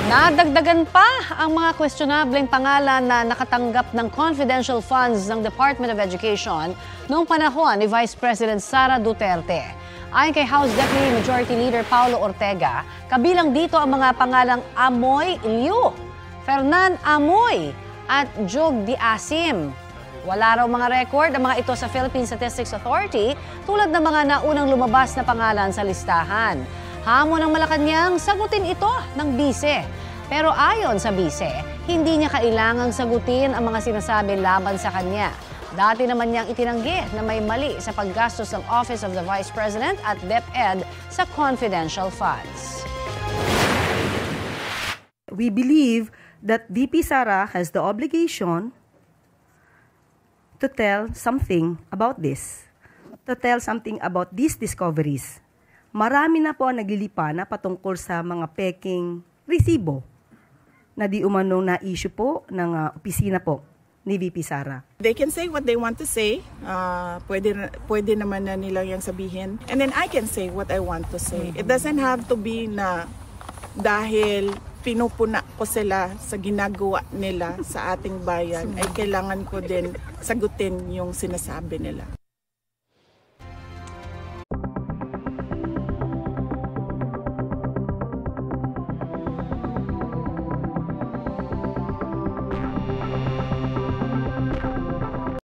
Nadagdagan pa ang mga questionableng pangalan na nakatanggap ng confidential funds ng Department of Education noong panahon ni Vice President Sara Duterte. Ayon kay House Deputy Majority Leader Paulo Ortega, kabilang dito ang mga pangalang Amoy Liu, Fernan Amoy at Jog Di Asim. Wala raw mga record ang mga ito sa Philippine Statistics Authority tulad ng mga naunang lumabas na pangalan sa listahan. Hamon ng Malacanang sagutin ito ng bise. Pero ayon sa bise, hindi niya kailangang sagutin ang mga sinasabi laban sa kanya. Dati naman niyang itinanggi na may mali sa paggastos ng Office of the Vice President at DepEd sa confidential funds. We believe that VP Sara has the obligation to tell something about this, to tell something about these discoveries. Marami na po ang naglilipa na patungkol sa mga peking resibo na di umano na issue po ng opisina po ni VP Sara. They can say what they want to say. Pwede naman na nila yung sabihin. And then I can say what I want to say. It doesn't have to be na dahil pinupuna ko sila sa ginagawa nila sa ating bayan, ay kailangan ko din sagutin yung sinasabi nila.